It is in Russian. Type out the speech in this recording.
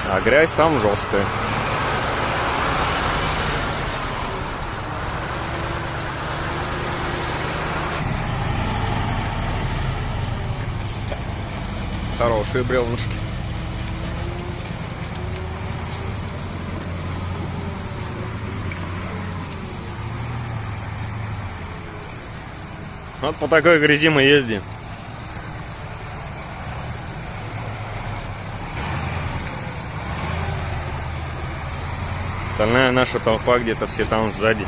А грязь там жесткая. Хорошие бревнышки. Вот по такой грязи мы ездим. Остальная наша толпа где-то все там сзади.